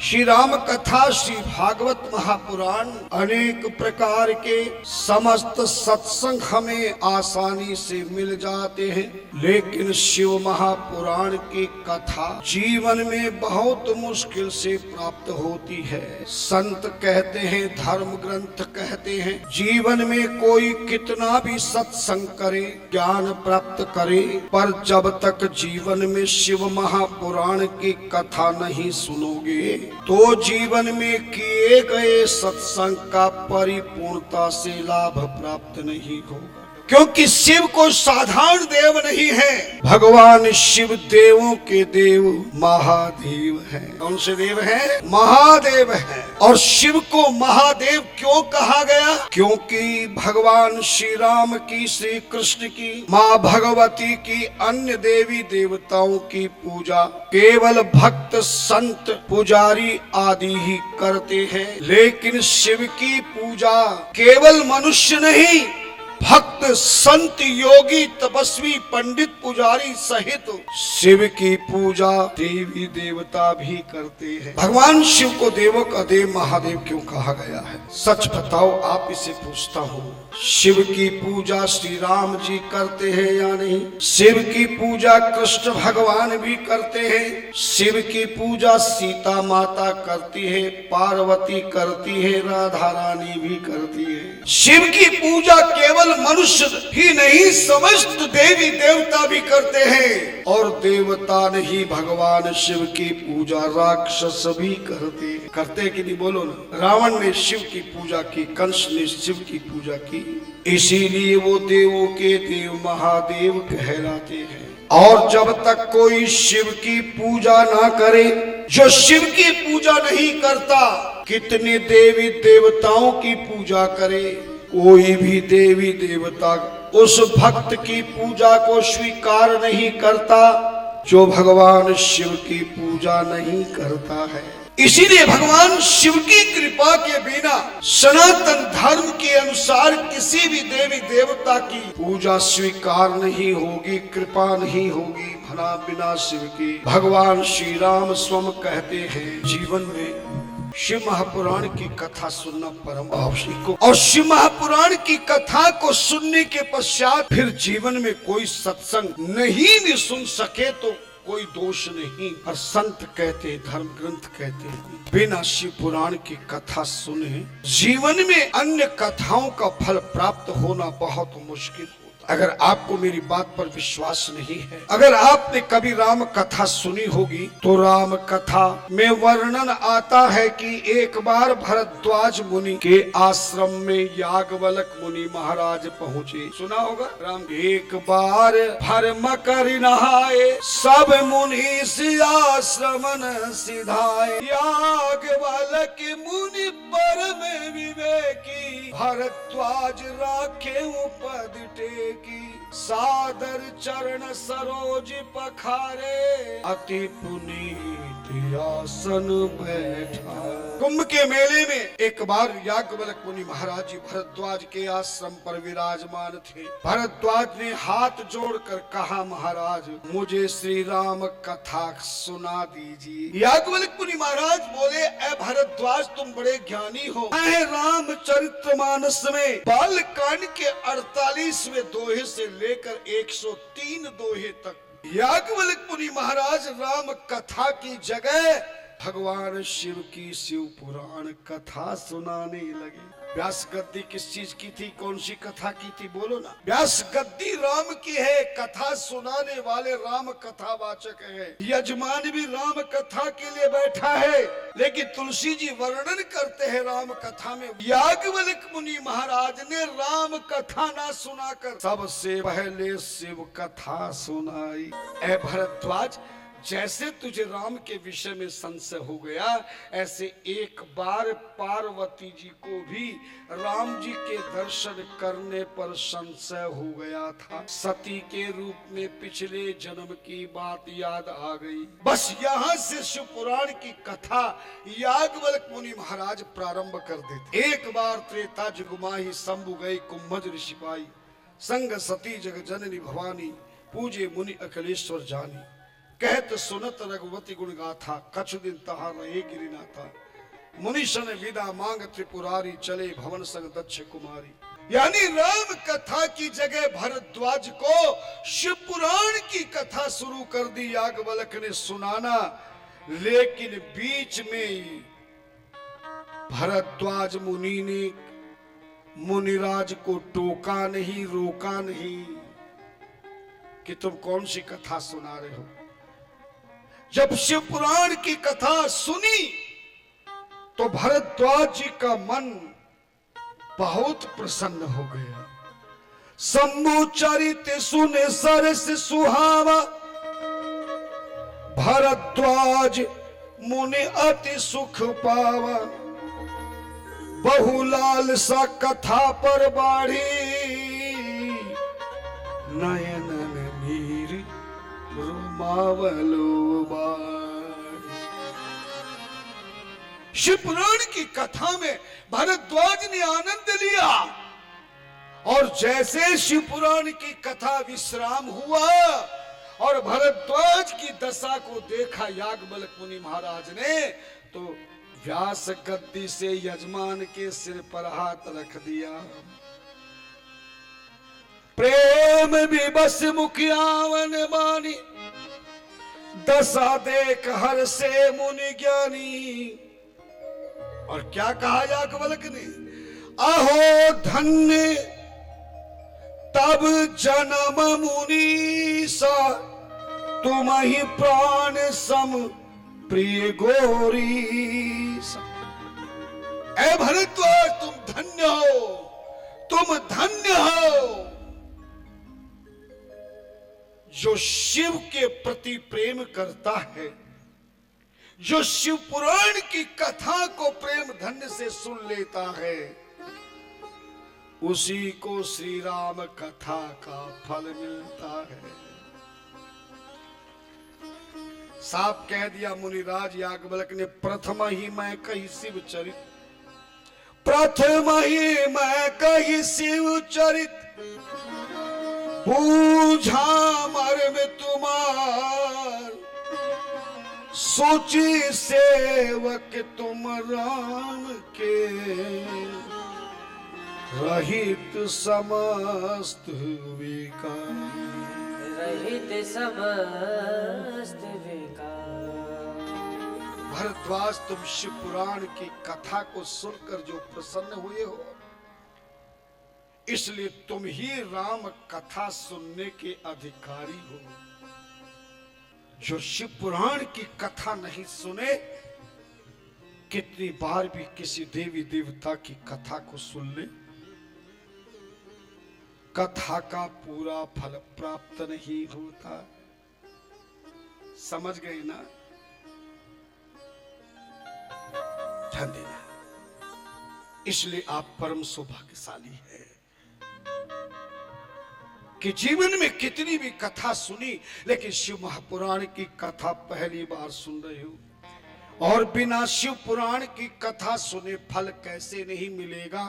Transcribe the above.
श्री राम कथा श्री भागवत महापुराण अनेक प्रकार के समस्त सत्संग हमें आसानी से मिल जाते हैं, लेकिन शिव महापुराण की कथा जीवन में बहुत मुश्किल से प्राप्त होती है। संत कहते हैं, धर्म ग्रंथ कहते हैं, जीवन में कोई कितना भी सत्संग करे, ज्ञान प्राप्त करे, पर जब तक जीवन में शिव महापुराण की कथा नहीं सुनोगे तो जीवन में किए गए सत्संग का परिपूर्णता से लाभ प्राप्त नहीं होगा। क्योंकि शिव को साधारण देव नहीं है, भगवान शिव देवों के देव महादेव हैं। कौन से देव हैं? महादेव हैं। और शिव को महादेव क्यों कहा गया? क्योंकि भगवान श्री राम की, श्री कृष्ण की, माँ भगवती की, अन्य देवी देवताओं की पूजा केवल भक्त संत पुजारी आदि ही करते हैं, लेकिन शिव की पूजा केवल मनुष्य नहीं, भक्त संत योगी तपस्वी पंडित पुजारी सहित शिव की पूजा देवी देवता भी करते हैं। भगवान शिव को देवों का देव महादेव क्यों कहा गया है? सच बताओ, आप इसे पूछता हूँ। शिव की पूजा श्री राम जी करते हैं या नहीं? शिव की पूजा कृष्ण भगवान भी करते हैं। शिव की पूजा सीता माता करती है, पार्वती करती है, राधा रानी भी करती है। शिव की पूजा केवल मनुष्य ही नहीं, समस्त देवी देवता भी करते हैं, और देवता नहीं, भगवान शिव की पूजा राक्षस भी करते कि नहीं? बोलो ना। रावण ने शिव की पूजा की, कंस ने शिव की पूजा की, इसीलिए वो देवों के देव महादेव कहलाते हैं। और जब तक कोई शिव की पूजा ना करे, जो शिव की पूजा नहीं करता, कितने देवी देवताओं की पूजा करे, कोई भी देवी देवता उस भक्त की पूजा को स्वीकार नहीं करता जो भगवान शिव की पूजा नहीं करता है। इसीलिए भगवान शिव की कृपा के बिना सनातन धर्म के अनुसार किसी भी देवी देवता की पूजा स्वीकार नहीं होगी, कृपा नहीं होगी, भला बिना शिव की। भगवान श्री राम स्वयं कहते हैं, जीवन में शिव महापुराण की कथा सुनना परम आवश्यक हो, और शिव महापुराण की कथा को सुनने के पश्चात फिर जीवन में कोई सत्संग नहीं भी सुन सके तो कोई दोष नहीं। और संत कहते, धर्म ग्रंथ कहते हैं, बिना शिव पुराण की कथा सुने जीवन में अन्य कथाओं का फल प्राप्त होना बहुत मुश्किल होता। अगर आपको मेरी बात पर विश्वास नहीं है, अगर आपने कभी राम कथा सुनी होगी, तो राम कथा में वर्णन आता है कि एक बार भरद्वाज मुनि के आश्रम में याज्ञवल्क्य मुनि महाराज पहुँचे। सुना होगा राम। एक बार भरम कर नहाए, सब मुनि आश्रम न सिधाए, याज्ञवल्क्य मुनि परम विवेकी, भरद्वाज राखे पद टेकी, सादर चरण सरोज पखारे, अति पुनीत आसन बैठा। कुंभ के मेले में एक बार याज्ञवल्क्य मुनि महाराज जी भरद्वाज के आश्रम पर विराजमान थे। भरद्वाज ने हाथ जोड़कर कहा, महाराज मुझे श्री राम कथा सुना दीजिए। याज्ञवल्क्य मुनि महाराज बोले, ए भरद्वाज तुम बड़े ज्ञानी हो, मैं रामचरितमानस में बाल कांड के 48वें दोहे से लेकर 103 दोहे तक याज्ञवल्क्य मुनि महाराज राम कथा की जगह भगवान शिव की शिव पुराण कथा सुनाने लगे। व्यास गद्दी किस चीज की थी? कौन सी कथा की थी? बोलो ना। व्यास गद्दी राम की है, कथा सुनाने वाले राम कथा वाचक है। यजमान भी राम कथा के लिए बैठा है, लेकिन तुलसी जी वर्णन करते हैं राम कथा में। याज्ञवल्क्य मुनि महाराज ने राम कथा ना सुनाकर सबसे पहले शिव कथा सुनाई। ए भरद्वाज, जैसे तुझे राम के विषय में संशय हो गया, ऐसे एक बार पार्वती जी को भी राम जी के दर्शन करने पर संशय हो गया था। सती के रूप में पिछले जन्म की बात याद आ गई। बस यहाँ से शिव पुराण की कथा याज्ञवल्क्य मुनि महाराज प्रारंभ कर देते। एक बार त्रेता जुगमाही, शंभु गई कुंभज ऋषि पाई, संग सती जग जननी भवानी, पूजे मुनि अखिलेश्वर जानी। कहत सुनत रघुवती गुण गाथा, कछु दिन तहा रहे गिरिनाथा। मुनिशन विदा मांग त्रिपुरारी, चले भवन संग दक्ष कुमारी। यानी राम कथा की जगह भरद्वाज को शिव पुराण की कथा शुरू कर दी याज्ञवल्क्य ने सुनाना, लेकिन बीच में भरद्वाज मुनि ने मुनिराज को टोका नहीं, रोका नहीं कि तुम कौन सी कथा सुना रहे हो। जब शिव पुराण की कथा सुनी तो भरद्वाज जी का मन बहुत प्रसन्न हो गया। शंभु चरित सुने सरस सुहावा, भरद्वाज मुनि अति सुख पावा। बहुलाल सा कथा पर बाढ़ी, नयनन नीर रुमावलो बाढ़ी। शिव पुराण की कथा में भरद्वाज ने आनंद लिया, और जैसे शिव पुराण की कथा विश्राम हुआ और भरद्वाज की दशा को देखा याज्ञवल्क्य मुनि महाराज ने, तो व्यास गद्दी से यजमान के सिर पर हाथ रख दिया। प्रेम विवश मुखियावन बानी, दशा देख हर से मुनि ज्ञानी। और क्या कहा याज्ञवल्क्य ने, अहो धन्य तब जन्म मुनीसा, तुम ही प्राण सम प्रिय गोरी। ऐ भरद्वाज तुम धन्य हो, तुम धन्य हो जो शिव के प्रति प्रेम करता है, जो शिव पुराण की कथा को प्रेम धन्य से सुन लेता है, उसी को श्री राम कथा का फल मिलता है। साफ कह दिया मुनिराज याज्ञवल्क्य ने, प्रथम ही मैं कही शिव चरित, प्रथम ही मैं कही शिव चरित। बूझा मर्म तुम्हार, सोची सेवक तुम राम के। रहित समस्त विकार, रहित समस्त विकार। भरद्वाज तुम शिव पुराण की कथा को सुनकर जो प्रसन्न हुए हो, इसलिए तुम ही राम कथा सुनने के अधिकारी हो। जो शिव पुराण की कथा नहीं सुने, कितनी बार भी किसी देवी देवता की कथा को सुन ले, कथा का पूरा फल प्राप्त नहीं होता। समझ गए ना? ध्यान देना। इसलिए आप परम सौभाग्यशाली हैं कि जीवन में कितनी भी कथा सुनी, लेकिन शिव महापुराण की कथा पहली बार सुन रहे हो। और बिना शिव पुराण की कथा सुने फल कैसे नहीं मिलेगा।